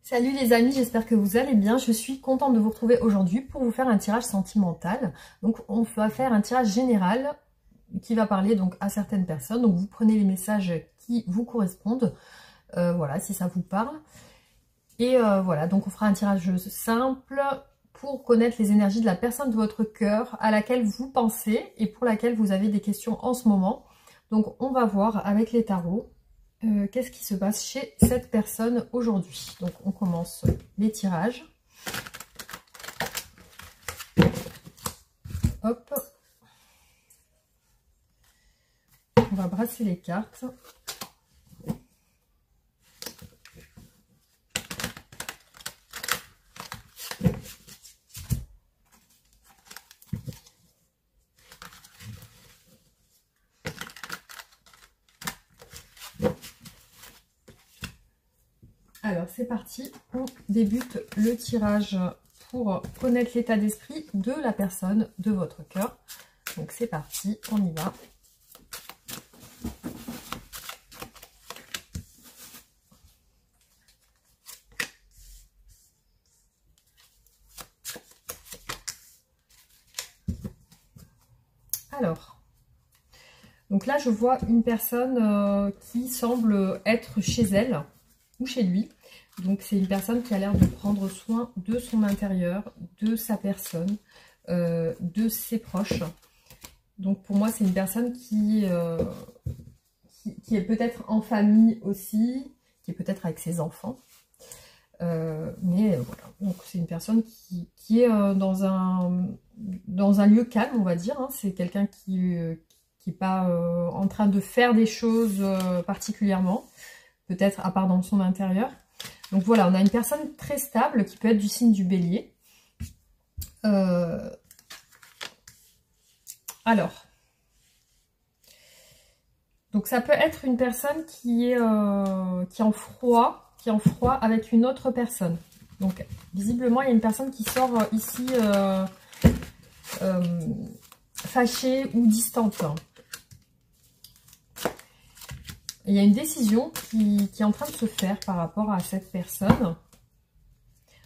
Salut les amis, j'espère que vous allez bien. Je suis contente de vous retrouver aujourd'hui pour vous faire un tirage sentimental. Donc on va faire un tirage général qui va parler donc à certaines personnes. Donc vous prenez les messages qui vous correspondent, voilà, si ça vous parle. Et voilà, donc on fera un tirage simple pour connaître les énergies de la personne de votre cœur à laquelle vous pensez et pour laquelle vous avez des questions en ce moment. Donc on va voir avec les tarots. Qu'est-ce qui se passe chez cette personne aujourd'hui? Donc on commence les tirages. Hop. On va brasser les cartes. Alors c'est parti, on débute le tirage pour connaître l'état d'esprit de la personne de votre cœur. Donc c'est parti, on y va. Alors, donc là je vois une personne qui semble être chez elle ou chez lui. Donc c'est une personne qui a l'air de prendre soin de son intérieur, de sa personne, de ses proches. Donc pour moi c'est une personne qui est peut-être en famille aussi, qui est peut-être avec ses enfants. Mais voilà, donc c'est une personne qui est dans un lieu calme, on va dire. Hein. C'est quelqu'un qui n'est pas en train de faire des choses particulièrement, peut-être à part dans son intérieur. Donc voilà, on a une personne très stable qui peut être du signe du Bélier. Alors, donc ça peut être une personne qui est en froid avec une autre personne. Donc visiblement, il y a une personne qui sort ici fâchée ou distante. Il y a une décision qui est en train de se faire par rapport à cette personne.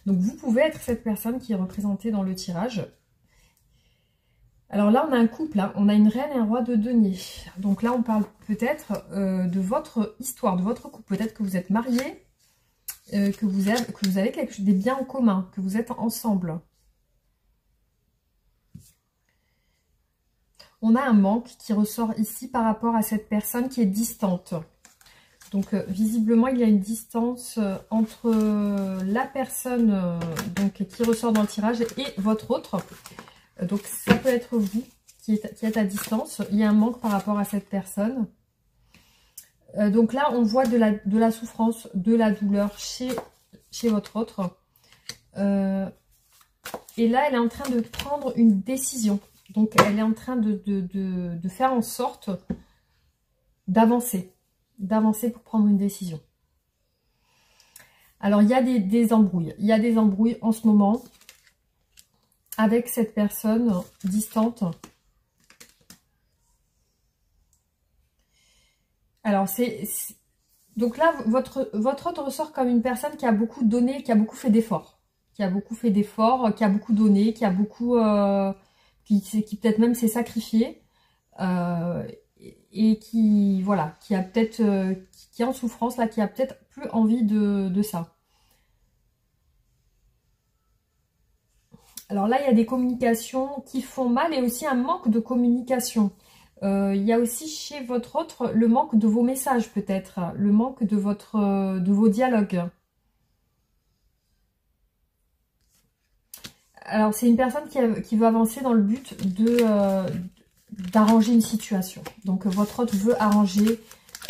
Donc vous pouvez être cette personne qui est représentée dans le tirage. Alors là, on a un couple, hein. On a une reine et un roi de denier. Donc là, on parle peut-être de votre histoire, de votre couple. Peut-être que vous êtes mariés, que vous avez des biens en commun, que vous êtes ensemble. On a un manque qui ressort ici par rapport à cette personne qui est distante. Donc visiblement, il y a une distance entre la personne donc, qui ressort dans le tirage et votre autre. Donc ça peut être vous qui êtes à distance. Il y a un manque par rapport à cette personne. Donc là, on voit de la souffrance, de la douleur chez votre autre. Et là, elle est en train de prendre une décision. Donc elle est en train de faire en sorte d'avancer pour prendre une décision. Alors, il y a des embrouilles. Il y a des embrouilles en ce moment avec cette personne distante. Alors, donc là, votre autre ressort comme une personne qui a beaucoup donné, qui a beaucoup fait d'efforts. Qui a beaucoup fait d'efforts, qui a beaucoup donné, qui a beaucoup... qui peut-être même s'est sacrifié. Et qui, voilà, qui a peut-être... qui est en souffrance, là, qui a peut-être plus envie de ça. Alors là, il y a des communications qui font mal et aussi un manque de communication. Il y a aussi chez votre autre le manque de vos messages peut-être, le manque de vos dialogues. Alors c'est une personne qui veut avancer dans le but d'arranger une situation. Donc votre autre veut arranger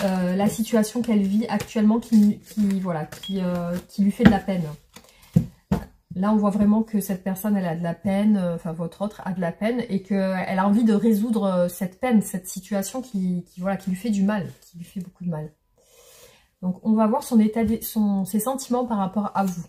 la situation qu'elle vit actuellement qui lui fait de la peine. Là, on voit vraiment que cette personne, elle a de la peine, enfin votre autre a de la peine et qu'elle a envie de résoudre cette peine, cette situation qui lui fait du mal, qui lui fait beaucoup de mal. Donc, on va voir ses sentiments par rapport à vous.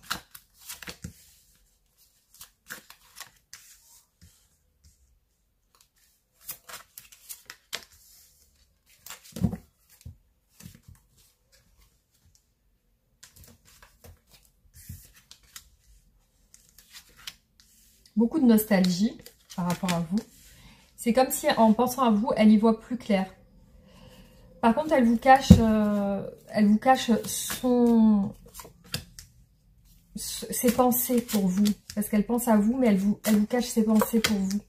beaucoup de nostalgie par rapport à vous. C'est comme si en pensant à vous, elle y voit plus clair. Par contre, elle vous cache ses pensées pour vous. Parce qu'elle pense à vous, mais elle vous cache ses pensées pour vous.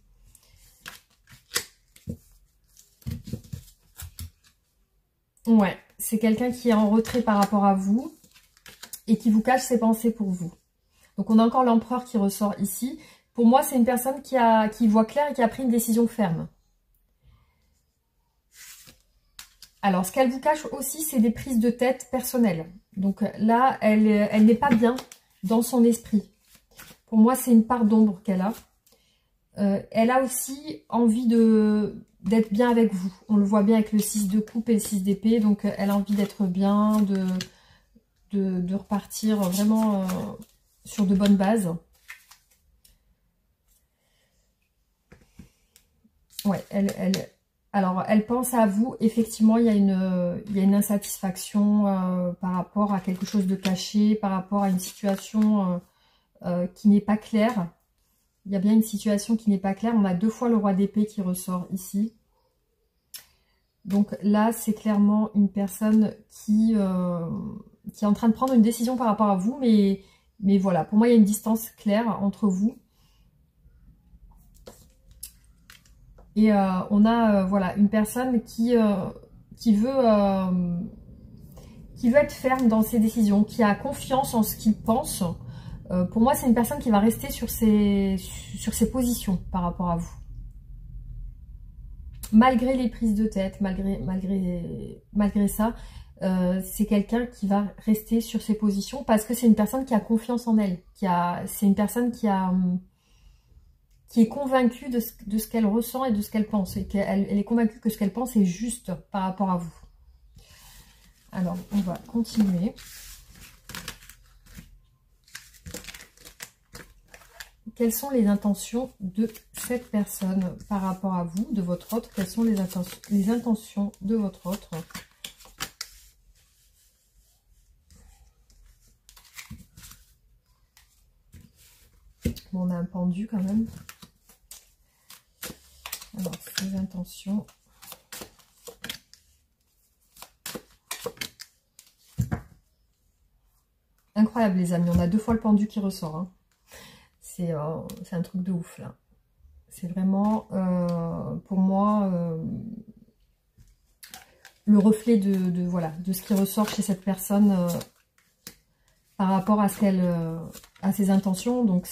Ouais, c'est quelqu'un qui est en retrait par rapport à vous et qui vous cache ses pensées pour vous. Donc on a encore l'empereur qui ressort ici. Pour moi, c'est une personne qui voit clair et qui a pris une décision ferme. Alors, ce qu'elle vous cache aussi, c'est des prises de tête personnelles. Donc là, elle n'est pas bien dans son esprit. Pour moi, c'est une part d'ombre qu'elle a. Elle a aussi envie d'être bien avec vous. On le voit bien avec le 6 de coupe et le 6 d'épée. Donc, elle a envie d'être bien, de repartir vraiment sur de bonnes bases. Ouais, alors, elle pense à vous. Effectivement, il y a une insatisfaction par rapport à quelque chose de caché, par rapport à une situation qui n'est pas claire. Il y a bien une situation qui n'est pas claire. On a 2 fois le roi d'épée qui ressort ici. Donc là, c'est clairement une personne qui est en train de prendre une décision par rapport à vous. Mais voilà, pour moi, il y a une distance claire entre vous. Et on a voilà, une personne qui veut être ferme dans ses décisions, qui a confiance en ce qu'il pense. Pour moi, c'est une personne qui va rester sur ses positions par rapport à vous. Malgré les prises de tête, malgré ça, c'est quelqu'un qui va rester sur ses positions parce que c'est une personne qui a confiance en elle. C'est une personne qui est convaincue de ce qu'elle ressent et de ce qu'elle pense. Et qu'elle est convaincue que ce qu'elle pense est juste par rapport à vous. Alors, on va continuer. Quelles sont les intentions de cette personne par rapport à vous, de votre autre? Quelles sont les intentions de votre autre? Bon, on a un pendu quand même. Alors, ses intentions. Incroyable, les amis. On a 2 fois le pendu qui ressort. Hein. C'est un truc de ouf, là. C'est vraiment, pour moi, le reflet de ce qui ressort chez cette personne par rapport à à ses intentions. Donc,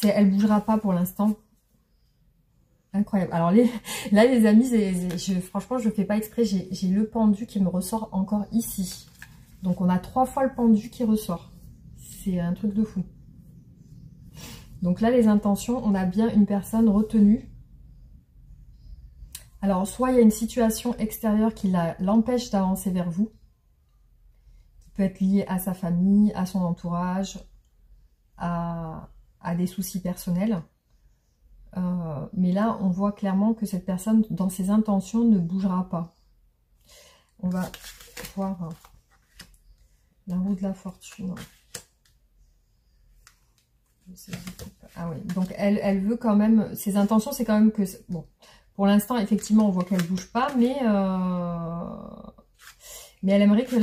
elle bougera pas pour l'instant. Incroyable. Alors là, les amis, franchement, je ne fais pas exprès. J'ai le pendu qui me ressort encore ici. Donc, on a 3 fois le pendu qui ressort. C'est un truc de fou. Donc là, les intentions, on a bien une personne retenue. Alors, soit il y a une situation extérieure qui l'empêche d'avancer vers vous. Qui peut être liée à sa famille, à son entourage, à des soucis personnels. Mais là, on voit clairement que cette personne, dans ses intentions, ne bougera pas. On va voir la roue de la fortune. Ah oui, donc elle veut quand même, ses intentions, c'est quand même que, bon, pour l'instant, effectivement, on voit qu'elle ne bouge pas, mais elle aimerait que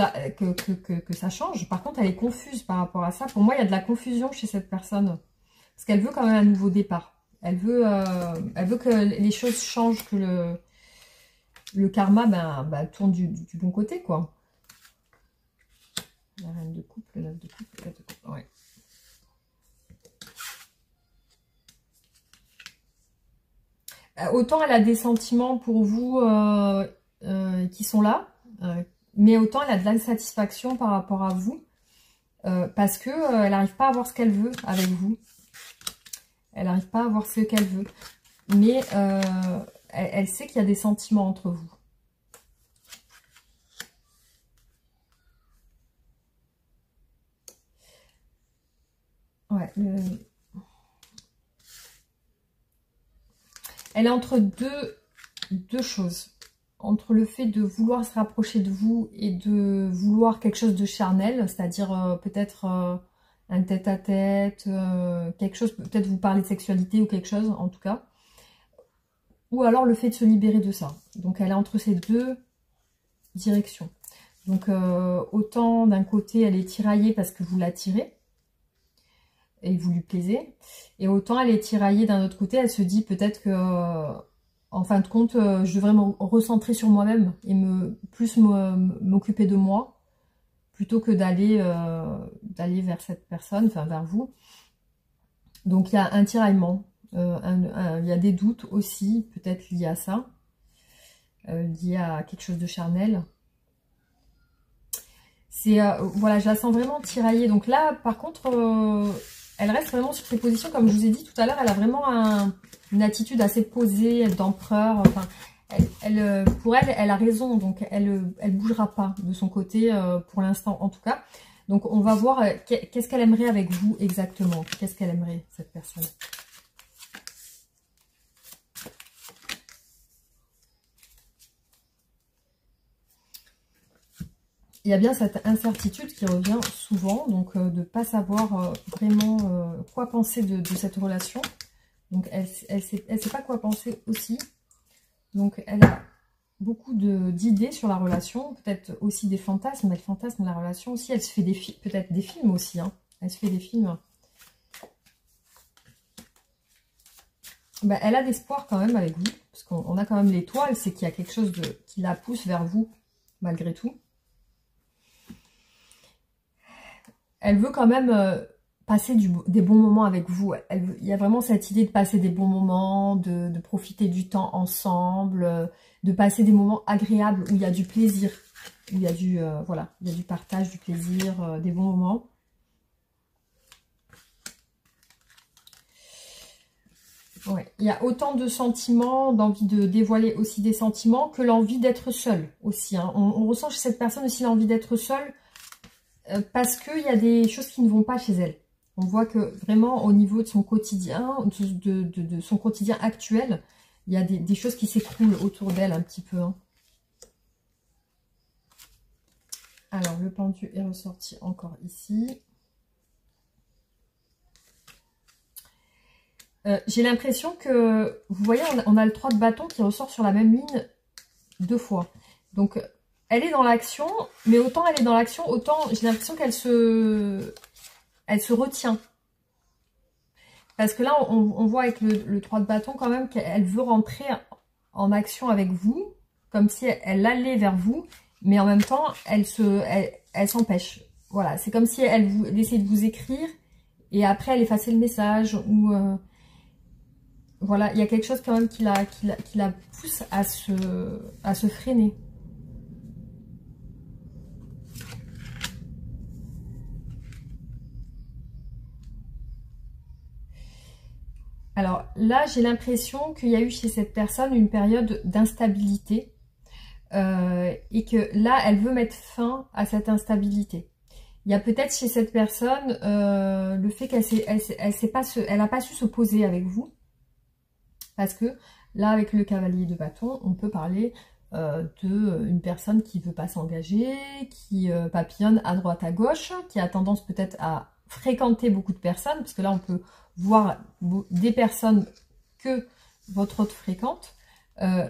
ça change. Par contre, elle est confuse par rapport à ça. Pour moi, il y a de la confusion chez cette personne, parce qu'elle veut quand même un nouveau départ. Elle veut que les choses changent, que le karma tourne du bon côté, quoi. La reine de coupe, le 9 de coupe, le 4 de coupe, ouais. Autant elle a des sentiments pour vous qui sont là, mais autant elle a de l'insatisfaction par rapport à vous, parce que elle n'arrive pas à avoir ce qu'elle veut avec vous. Elle n'arrive pas à avoir ce qu'elle veut. Mais elle sait qu'il y a des sentiments entre vous. Ouais. Elle est entre deux choses. Entre le fait de vouloir se rapprocher de vous et de vouloir quelque chose de charnel, c'est-à-dire peut-être un tête-à-tête, quelque chose, peut-être vous parler de sexualité ou quelque chose en tout cas. Ou alors le fait de se libérer de ça. Donc elle est entre ces deux directions. Donc autant d'un côté elle est tiraillée parce que vous l'attirez et vous lui plaisez. Et autant elle est tiraillée d'un autre côté, elle se dit peut-être que en fin de compte je devrais me recentrer sur moi-même et plus m'occuper de moi plutôt que d'aller vers cette personne, enfin vers vous. Donc il y a un tiraillement. Il y a des doutes aussi, peut-être liés à ça, liés à quelque chose de charnel. C'est voilà, je la sens vraiment tiraillée. Donc là, par contre, elle reste vraiment sur ses positions. Comme je vous ai dit tout à l'heure, elle a vraiment une attitude assez posée, d'empereur. Enfin, pour elle, elle a raison. Donc elle bougera pas de son côté pour l'instant, en tout cas. Donc on va voir qu'est-ce qu'elle aimerait avec vous exactement. Qu'est-ce qu'elle aimerait, cette personne. Il y a bien cette incertitude qui revient souvent, donc de ne pas savoir vraiment quoi penser de cette relation. Donc elle sait pas quoi penser aussi. Donc elle a beaucoup d'idées sur la relation, peut-être aussi des fantasmes. Elle fantasme la relation aussi. Elle se fait peut-être des films aussi. Hein. Elle se fait des films. Ben, elle a d'espoir quand même avec vous, parce qu'on a quand même l'étoile, c'est qu'il y a quelque chose qui la pousse vers vous, malgré tout. Elle veut quand même passer des bons moments avec vous. Il y a vraiment cette idée de passer des bons moments, de profiter du temps ensemble, de passer des moments agréables où il y a du plaisir, où il y a voilà, il y a du partage, du plaisir, des bons moments. Ouais. Il y a autant de sentiments, d'envie de dévoiler aussi des sentiments que l'envie d'être seule aussi. Hein. On ressent chez cette personne aussi l'envie d'être seule. Parce qu'il y a des choses qui ne vont pas chez elle. On voit que vraiment au niveau de son quotidien, de son quotidien actuel, il y a des choses qui s'écroulent autour d'elle un petit peu. Hein. Alors le pendu est ressorti encore ici. J'ai l'impression que, vous voyez, on a le 3 de bâton qui ressort sur la même ligne 2 fois. Donc elle est dans l'action, mais autant elle est dans l'action, autant j'ai l'impression qu'elle se retient. Parce que là, on voit avec le 3 de bâton quand même qu'elle veut rentrer en action avec vous, comme si elle allait vers vous, mais en même temps, elle s'empêche. Voilà, c'est comme si elle essayait de vous écrire, et après elle effaçait le message, ou... voilà, il y a quelque chose quand même qui la pousse à se freiner. Alors là, j'ai l'impression qu'il y a eu chez cette personne une période d'instabilité et que là, elle veut mettre fin à cette instabilité. Il y a peut-être chez cette personne le fait qu'elle n'a pas su se poser avec vous. Parce que là, avec le cavalier de bâton, on peut parler d'une personne qui ne veut pas s'engager, qui papillonne à droite à gauche, qui a tendance peut-être à fréquenter beaucoup de personnes, parce que là, on peut voir des personnes que votre hôte fréquente.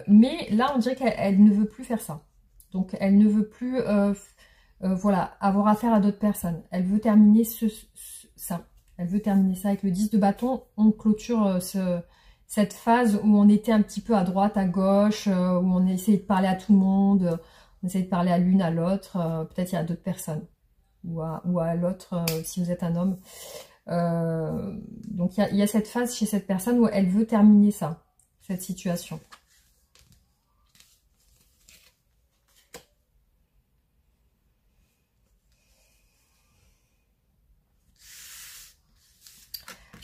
Mais là, on dirait qu'elle ne veut plus faire ça. Donc, elle ne veut plus voilà, avoir affaire à d'autres personnes. Elle veut terminer ça. Elle veut terminer ça avec le 10 de bâton. On clôture cette phase où on était un petit peu à droite, à gauche, où on essayait de parler à tout le monde, on essayait de parler à l'une, à l'autre, peut-être il y a d'autres personnes, ou à l'autre si vous êtes un homme. Donc il y a cette phase chez cette personne où elle veut terminer ça, cette situation.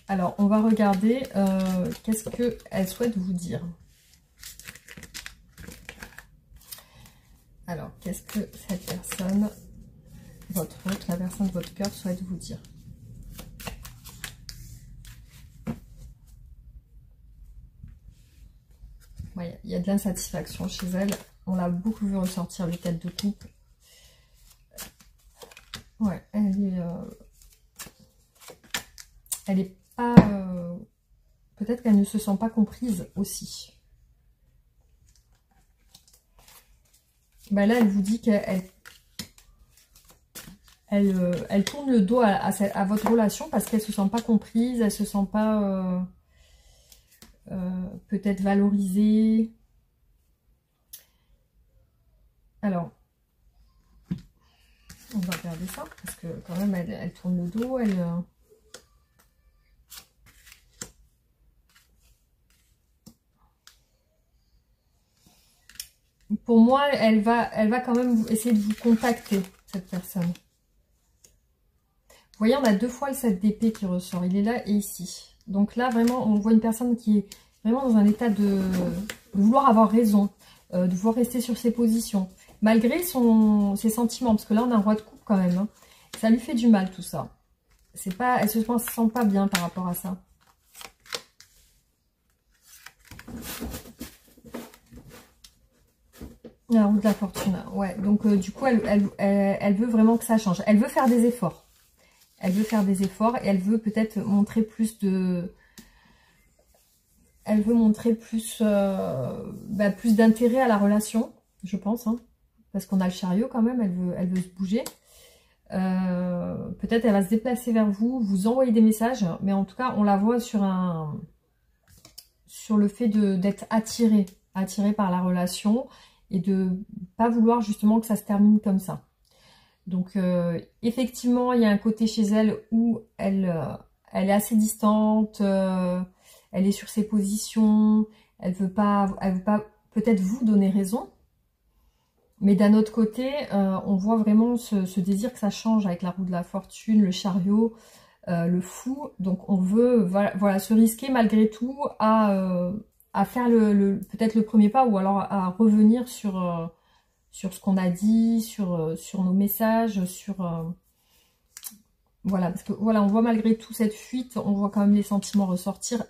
Alors, on va regarder qu'est-ce qu'elle souhaite vous dire. Alors, qu'est-ce que cette personne, votre hôte, la personne de votre cœur souhaite vous dire? Ouais, il y a de l'insatisfaction chez elle. On l'a beaucoup vu ressortir les têtes de coupe. Ouais, elle est... Elle est pas... peut-être qu'elle ne se sent pas comprise aussi. Ben là, elle vous dit qu'elle elle tourne le dos à votre relation parce qu'elle ne se sent pas comprise, elle ne se sent pas peut-être valorisée. Alors, on va regarder ça parce que quand même, elle tourne le dos, Pour moi, elle va quand même essayer de vous contacter, cette personne. Vous voyez, on a 2 fois le 7 d'épée qui ressort. Il est là et ici. Donc là, vraiment, on voit une personne qui est vraiment dans un état de vouloir avoir raison, de vouloir rester sur ses positions, malgré ses sentiments. Parce que là, on a un roi de coupe quand même. Hein. Ça lui fait du mal, tout ça. Elle se sent pas bien par rapport à ça. La roue de la fortune. Ouais, donc du coup, elle veut vraiment que ça change. Elle veut faire des efforts. Elle veut faire des efforts et elle veut peut-être montrer plus de... Elle veut montrer plus, plus d'intérêt à la relation, je pense. Hein, parce qu'on a le chariot quand même, elle veut se bouger. Peut-être elle va se déplacer vers vous, vous envoyer des messages. Mais en tout cas, on la voit sur le fait d'être attirée par la relation et de pas vouloir justement que ça se termine comme ça. Donc, effectivement, il y a un côté chez elle où elle est assez distante, elle est sur ses positions, elle veut pas peut-être vous donner raison. Mais d'un autre côté, on voit vraiment ce désir que ça change avec la roue de la fortune, le chariot, le fou. Donc, on veut voilà, se risquer malgré tout à faire peut-être le premier pas ou alors à revenir sur ce qu'on a dit, sur nos messages, voilà, parce que voilà, on voit malgré tout cette fuite, on voit quand même les sentiments ressortir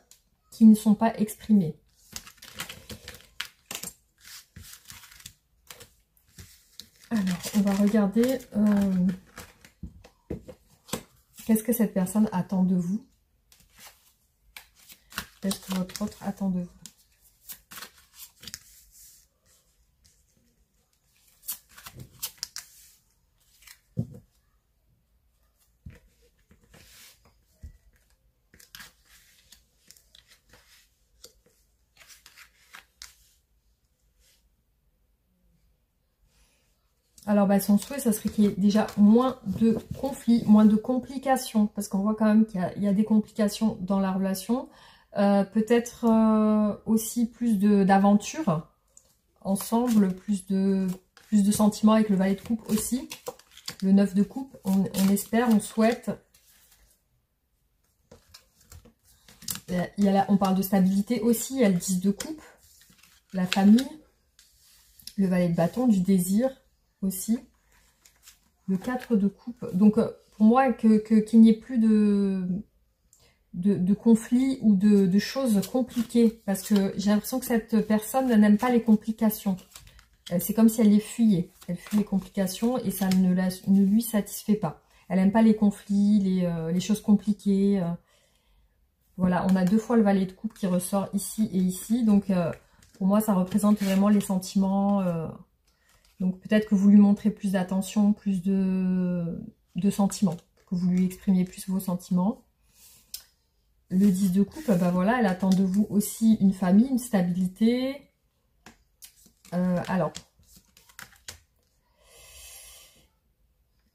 qui ne sont pas exprimés. Alors, on va regarder qu'est-ce que cette personne attend de vous. Qu'est-ce que votre autre attend de vous. Alors, son souhait, ça serait qu'il y ait déjà moins de conflits, moins de complications. Parce qu'on voit quand même qu'il y a des complications dans la relation. Peut-être aussi plus d'aventures ensemble, plus de sentiments avec le valet de coupe aussi. Le 9 de coupe, on espère, on souhaite. On parle de stabilité aussi, il y a le 10 de coupe, la famille, le valet de bâton, du désir aussi, le 4 de coupe. Donc pour moi, qu'il n'y ait plus de conflits ou de choses compliquées, parce que j'ai l'impression que cette personne n'aime pas les complications. C'est comme si elle les fuyait. Elle fuit les complications et ça ne lui satisfait pas. Elle n'aime pas les conflits, les choses compliquées. Voilà, on a 2 fois le valet de coupe qui ressort ici et ici. Donc, pour moi, ça représente vraiment les sentiments. Donc, peut-être que vous lui montrez plus d'attention, plus de sentiments. Que vous lui exprimiez plus vos sentiments. Le 10 de coupe, voilà, elle attend de vous aussi une famille, une stabilité. Alors,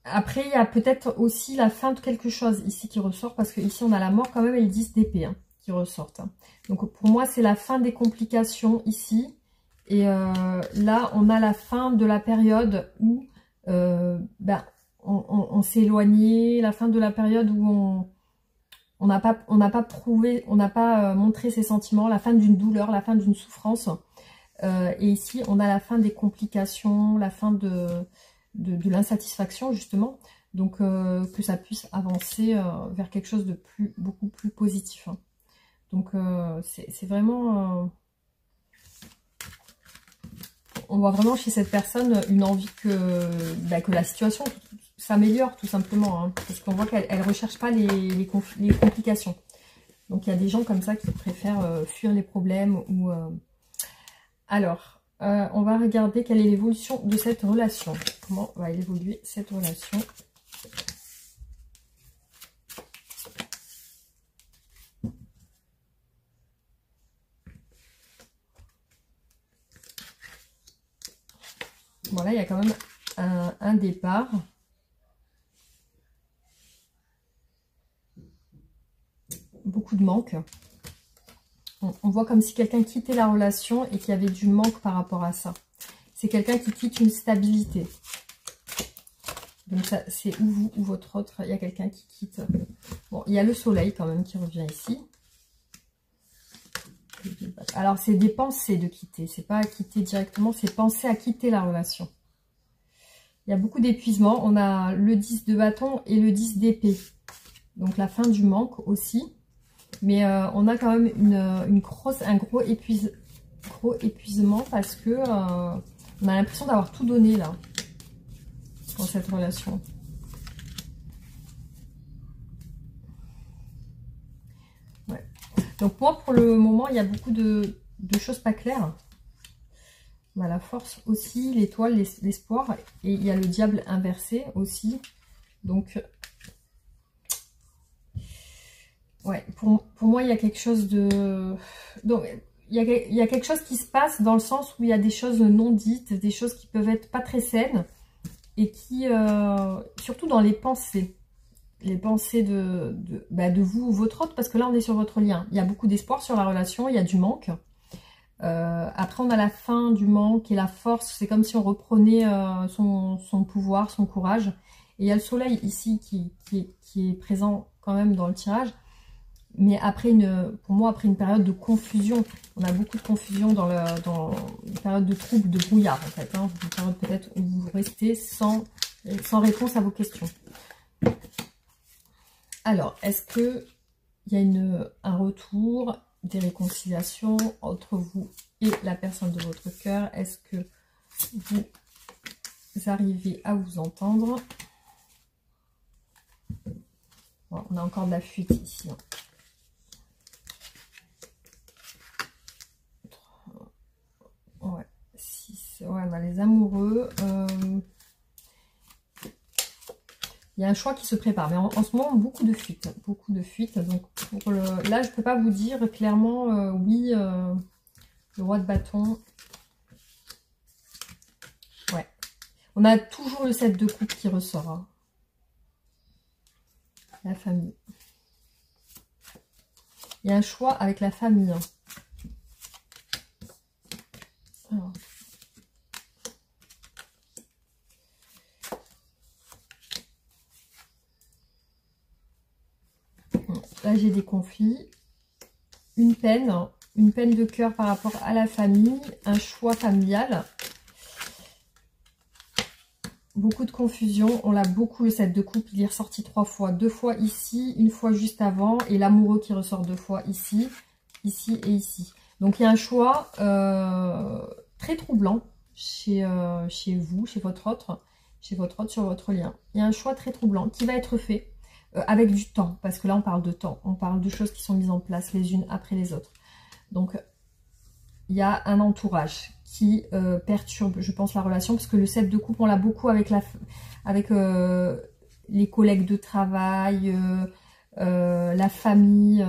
après, il y a peut-être aussi la fin de quelque chose ici qui ressort, parce que ici on a la mort quand même et le 10 d'épée qui ressortent. Donc pour moi, c'est la fin des complications ici. Et là, on a la fin de la période où on s'est éloigné, la fin de la période où on n'a pas prouvé, on n'a pas montré ses sentiments, la fin d'une douleur, la fin d'une souffrance. Et ici, on a la fin des complications, la fin de l'insatisfaction, justement. Donc, que ça puisse avancer vers quelque chose de beaucoup plus positif. Hein. Donc, c'est vraiment... on voit vraiment chez cette personne une envie que la situation s'améliore tout simplement, hein, parce qu'on voit qu'elle ne recherche pas les complications. Donc il y a des gens comme ça qui préfèrent fuir les problèmes. Ou Alors, on va regarder quelle est l'évolution de cette relation. Comment va évoluer cette relation? Bon, là, il y a quand même un départ. Beaucoup de manque. On voit comme si quelqu'un quittait la relation et qu'il y avait du manque par rapport à ça. C'est quelqu'un qui quitte une stabilité. Donc, c'est ou vous ou votre autre. Il y a quelqu'un qui quitte. Bon, il y a le soleil quand même qui revient ici. Alors, c'est des pensées de quitter. C'est pas à quitter directement, c'est penser à quitter la relation. Il y a beaucoup d'épuisement. On a le 10 de bâton et le 10 d'épée. Donc, la fin du manque aussi. Mais on a quand même un gros épuisement parce que on a l'impression d'avoir tout donné là, dans cette relation. Ouais. Donc moi, pour le moment, il y a beaucoup de choses pas claires. On a la force aussi, l'étoile, l'espoir. Et il y a le diable inversé aussi. Donc... ouais, pour moi, il y a quelque chose de... Donc, il y a quelque chose qui se passe dans le sens où il y a des choses non dites, des choses qui peuvent être pas très saines et qui, surtout dans les pensées de vous ou votre autre, parce que là, on est sur votre lien. Il y a beaucoup d'espoir sur la relation, il y a du manque. Après, on a la fin du manque et la force. C'est comme si on reprenait son pouvoir, son courage. Et il y a le soleil ici qui est présent quand même dans le tirage. Mais après pour moi, après une période de confusion, on a beaucoup de confusion dans une période de trouble, de brouillard en fait. Hein, une période peut-être où vous restez sans réponse à vos questions. Alors, est-ce qu'il y a un retour, des réconciliations entre vous et la personne de votre cœur? Est-ce que vous arrivez à vous entendre? Bon, on a encore de la fuite ici. Hein. Ouais, 6. Ouais, on a les amoureux. Il y a un choix qui se prépare. Mais en ce moment, beaucoup de fuites. Beaucoup de fuites. Donc, là, je ne peux pas vous dire clairement, oui, le roi de bâton. Ouais. On a toujours le 7 de coupe qui ressort. Hein. La famille. Il y a un choix avec la famille. Hein. Alors. Là, j'ai des conflits, une peine de cœur par rapport à la famille, un choix familial, beaucoup de confusion. On l'a beaucoup, le 7 de coupe, il est ressorti 3 fois, 2 fois ici, une fois juste avant, et l'amoureux qui ressort 2 fois ici et ici. Donc, il y a un choix très troublant chez vous, chez votre autre, sur votre lien. Il y a un choix très troublant qui va être fait. Avec du temps, parce que là on parle de temps, on parle de choses qui sont mises en place les unes après les autres. Donc il y a un entourage qui perturbe, je pense, la relation, parce que le 7 de coupe, on l'a beaucoup avec les collègues de travail, la famille.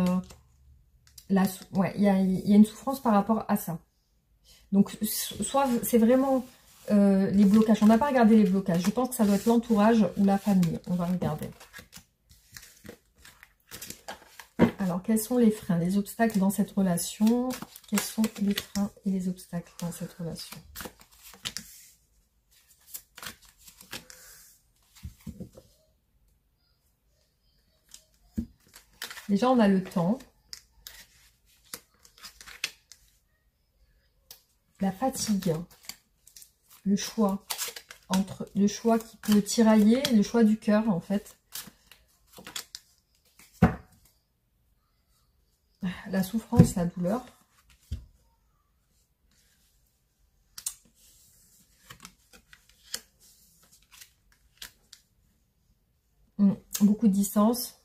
Ouais, il y a une souffrance par rapport à ça. Donc soit c'est vraiment les blocages, on n'a pas regardé les blocages, je pense que ça doit être l'entourage ou la famille, on va regarder. Alors, quels sont les freins, les obstacles dans cette relation? Quels sont les freins et les obstacles dans cette relation? Déjà, on a le temps. La fatigue. Le choix. Entre le choix qui peut tirailler, le choix du cœur, en fait. La souffrance, la douleur. beaucoup de distance,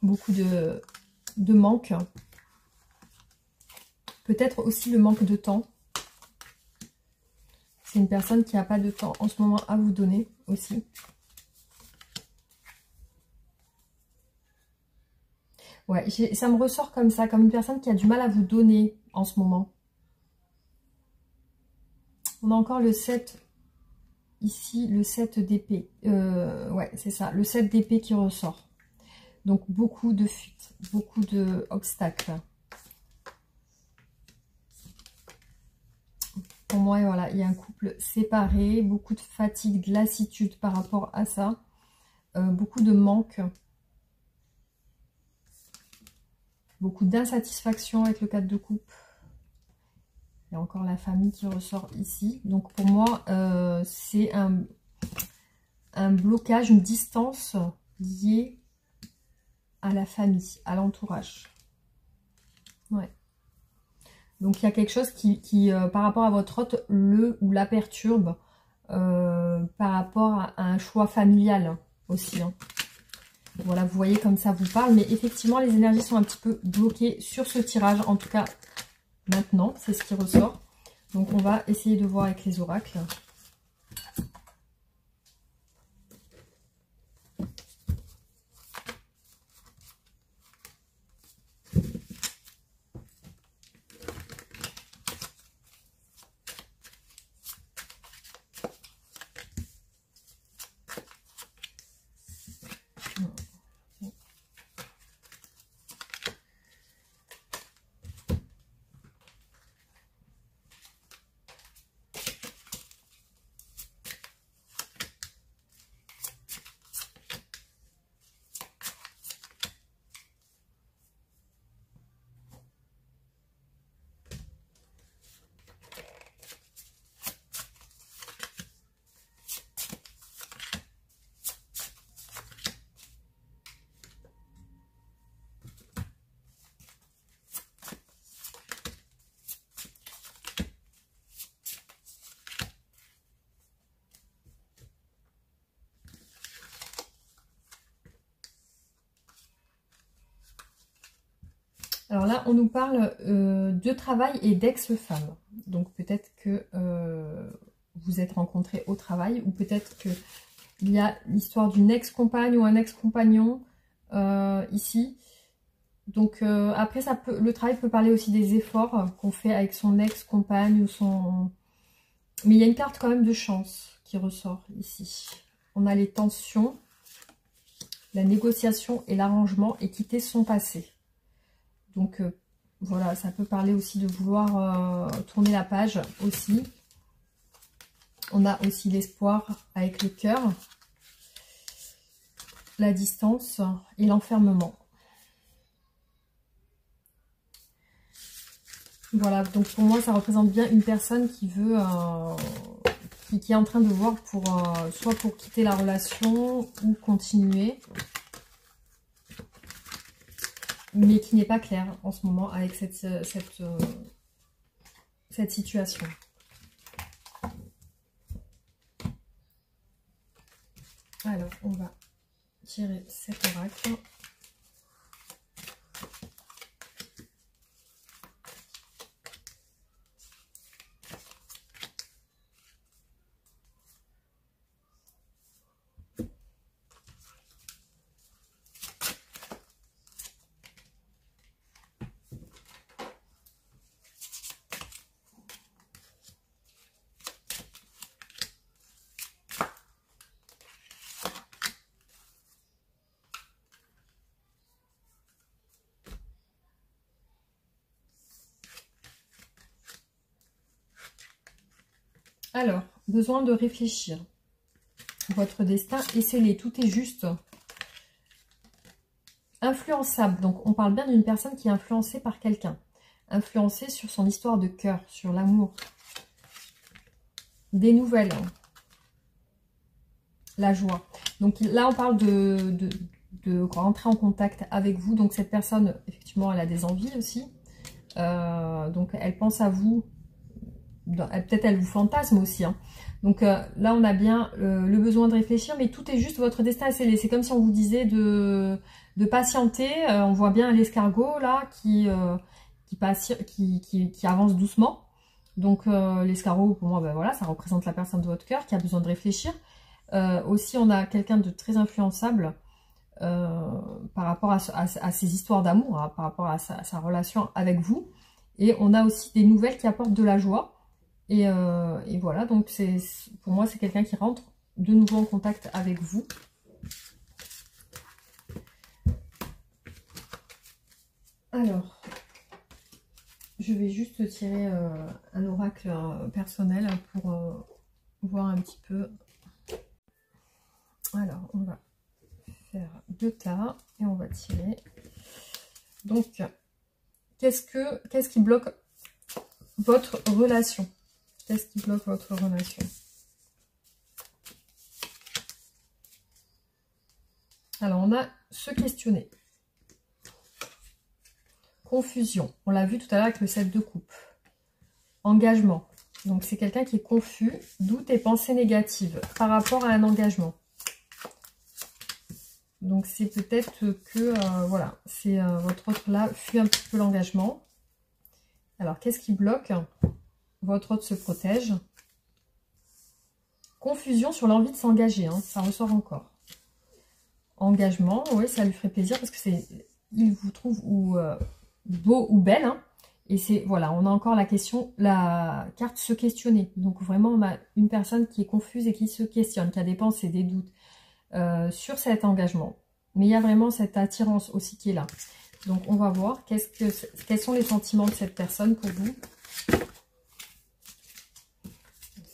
beaucoup de manque. Peut-être aussi le manque de temps. C'est une personne qui n'a pas de temps en ce moment à vous donner aussi. Ouais, ça me ressort comme ça, comme une personne qui a du mal à vous donner en ce moment. On a encore le 7, ici, le 7 d'épée. Ouais, c'est ça, le 7 d'épée qui ressort. Donc, beaucoup de fuites, beaucoup d'obstacles. Pour moi, voilà, il y a un couple séparé, beaucoup de fatigue, de lassitude par rapport à ça. Beaucoup de manque. Beaucoup d'insatisfaction avec le 4 de coupe. Il y a encore la famille qui ressort ici. Donc pour moi, c'est un blocage, une distance liée à la famille, à l'entourage. Ouais. Donc il y a quelque chose qui par rapport à votre hôte, le ou la perturbe par rapport à un choix familial aussi. Hein. Voilà, vous voyez comme ça vous parle. Mais effectivement, les énergies sont un petit peu bloquées sur ce tirage. En tout cas, maintenant, c'est ce qui ressort. Donc, on va essayer de voir avec les oracles. Alors là, on nous parle de travail et d'ex-femme. Donc peut-être que vous êtes rencontrés au travail ou peut-être qu'il y a l'histoire d'une ex-compagne ou un ex-compagnon ici. Donc après, le travail peut parler aussi des efforts qu'on fait avec son ex-compagne ou son... Mais il y a une carte quand même de chance qui ressort ici. On a les tensions, la négociation et l'arrangement et quitter son passé. Donc voilà, ça peut parler aussi de vouloir tourner la page aussi. On a aussi l'espoir avec le cœur, la distance et l'enfermement. Voilà, donc pour moi ça représente bien une personne qui veut, qui est en train de voir pour soit pour quitter la relation ou continuer. Mais qui n'est pas clair en ce moment avec cette situation. Alors, on va tirer cet oracle. Alors, besoin de réfléchir. Votre destin est scellé, tout est juste. Influençable, donc on parle bien d'une personne qui est influencée par quelqu'un. Influencée sur son histoire de cœur, sur l'amour. Des nouvelles. La joie. Donc là, on parle de rentrer en contact avec vous. Donc cette personne, effectivement, elle a des envies aussi. Donc elle pense à vous peut-être elle vous fantasme aussi. Hein. Donc là, on a bien le besoin de réfléchir, mais tout est juste, votre destin est scellé. C'est comme si on vous disait de patienter. On voit bien l'escargot là qui avance doucement. Donc l'escargot, pour moi, ben voilà, ça représente la personne de votre cœur qui a besoin de réfléchir. Aussi, on a quelqu'un de très influençable par rapport à ses histoires d'amour, hein, par rapport à sa relation avec vous. Et on a aussi des nouvelles qui apportent de la joie. Et voilà, donc pour moi, c'est quelqu'un qui rentre de nouveau en contact avec vous. Alors, je vais juste tirer un oracle personnel pour voir un petit peu. Alors, on va faire 2 tas et on va tirer. Donc, qu'est-ce qui bloque votre relation? Qu'est-ce qui bloque votre relation? Alors, on a se questionner. Confusion. On l'a vu tout à l'heure avec le 7 de coupe. Engagement. Donc, c'est quelqu'un qui est confus. Doute et pensée négative par rapport à un engagement. Donc, c'est peut-être que, voilà, c'est votre autre là fuit un petit peu l'engagement. Alors, qu'est-ce qui bloque? Votre autre se protège. Confusion sur l'envie de s'engager, hein, ça ressort encore. Engagement, oui, ça lui ferait plaisir parce que il vous trouve beau ou belle. Hein, et c'est, voilà, on a encore la carte se questionner. Donc vraiment, on a une personne qui est confuse et qui se questionne, qui a des pensées, des doutes sur cet engagement. Mais il y a vraiment cette attirance aussi qui est là. Donc on va voir quels sont les sentiments de cette personne pour vous.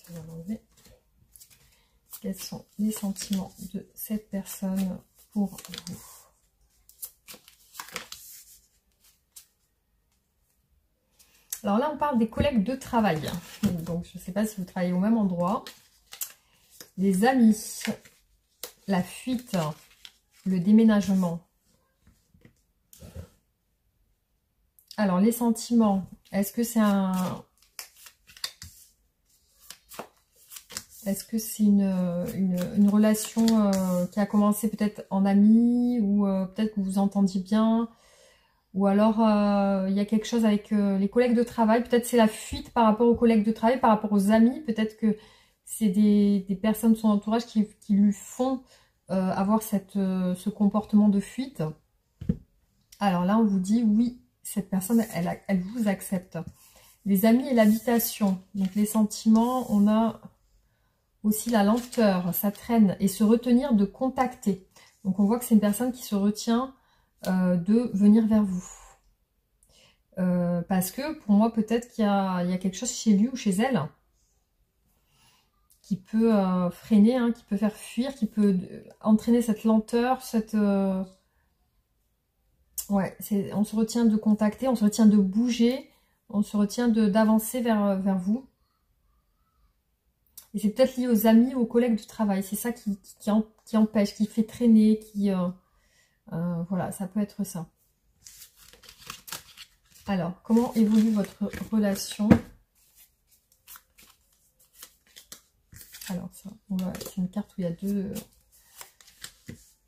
Ça va l'enlever. Quels sont les sentiments de cette personne pour vous? Alors là, on parle des collègues de travail. Donc, je ne sais pas si vous travaillez au même endroit. Les amis, la fuite, le déménagement. Alors, les sentiments, est-ce que c'est une relation qui a commencé peut-être en ami ou peut-être que vous vous entendiez bien? Ou alors, il y a quelque chose avec les collègues de travail. Peut-être c'est la fuite par rapport aux collègues de travail, par rapport aux amis. Peut-être que c'est des personnes de son entourage qui lui font avoir ce comportement de fuite. Alors là, on vous dit, oui, cette personne, elle vous accepte. Les amis et l'habitation. Donc les sentiments, on a aussi la lenteur, ça traîne. Et se retenir de contacter. Donc on voit que c'est une personne qui se retient de venir vers vous. Parce que pour moi, peut-être qu'il y a quelque chose chez lui ou chez elle qui peut freiner, hein, qui peut faire fuir, qui peut entraîner cette lenteur, ouais, on se retient de contacter, on se retient de bouger, on se retient d'avancer vers vous. Et c'est peut-être lié aux amis, aux collègues du travail. C'est ça qui empêche, qui fait traîner, voilà, ça peut être ça. Alors, comment évolue votre relation? Alors, ça, c'est une carte où il y a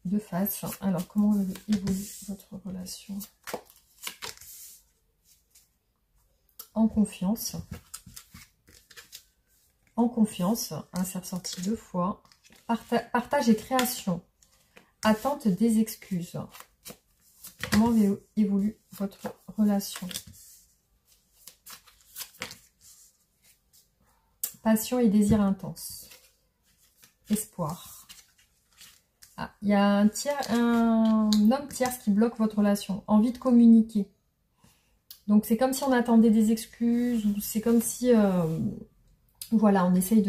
deux faces. Alors, comment évolue votre relation? En confiance. En confiance, hein, c'est ressorti 2 fois. Partage et création. Attente des excuses. Comment évolue votre relation? Passion et désir intense. Espoir. Ah, il y a un homme tierce qui bloque votre relation. Envie de communiquer. Donc c'est comme si on attendait des excuses, ou c'est comme si voilà, on essaye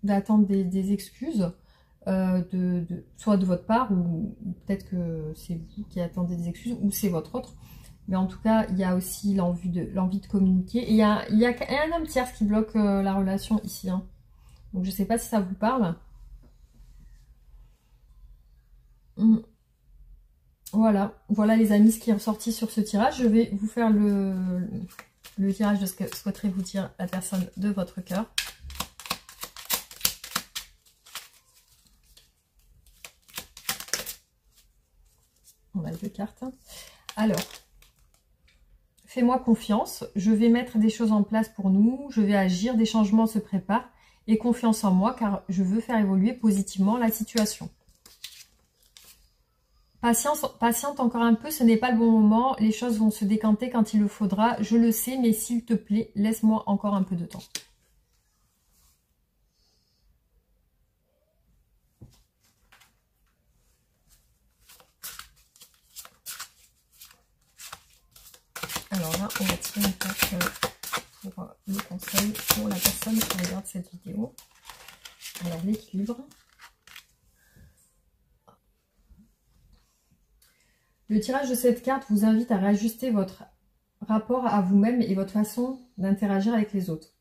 d'attendre des excuses, soit de votre part, ou peut-être que c'est vous qui attendez des excuses, ou c'est votre autre. Mais en tout cas, il y a aussi l'envie de communiquer. Et il y a un homme tierce qui bloque la relation ici. Hein. Donc je ne sais pas si ça vous parle. Voilà les amis, ce qui est ressorti sur ce tirage. Je vais vous faire le tirage de ce que souhaiterait vous dire la personne de votre cœur. On a 2 cartes. Alors, fais-moi confiance, je vais mettre des choses en place pour nous, je vais agir, des changements se préparent et confiance en moi car je veux faire évoluer positivement la situation. Patiente encore un peu, ce n'est pas le bon moment, les choses vont se décanter quand il le faudra, je le sais, mais s'il te plaît, laisse-moi encore un peu de temps. Alors là, on va tirer une carte pour le conseil pour la personne qui regarde cette vidéo. Alors, l'équilibre. Le tirage de cette carte vous invite à réajuster votre rapport à vous-même et votre façon d'interagir avec les autres.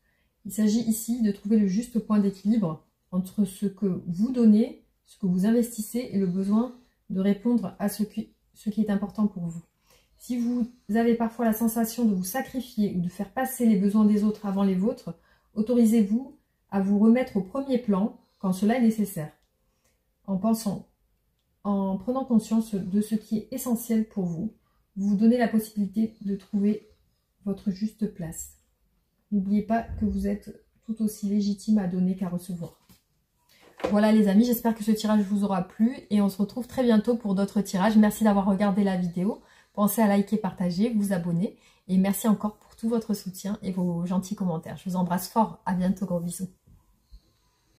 Il s'agit ici de trouver le juste point d'équilibre entre ce que vous donnez, ce que vous investissez et le besoin de répondre à ce qui est important pour vous. Si vous avez parfois la sensation de vous sacrifier ou de faire passer les besoins des autres avant les vôtres, autorisez-vous à vous remettre au premier plan quand cela est nécessaire. En prenant conscience de ce qui est essentiel pour vous, vous vous donnez la possibilité de trouver votre juste place. N'oubliez pas que vous êtes tout aussi légitime à donner qu'à recevoir. Voilà les amis, j'espère que ce tirage vous aura plu et on se retrouve très bientôt pour d'autres tirages. Merci d'avoir regardé la vidéo. Pensez à liker, partager, vous abonner et merci encore pour tout votre soutien et vos gentils commentaires. Je vous embrasse fort, à bientôt, gros bisous.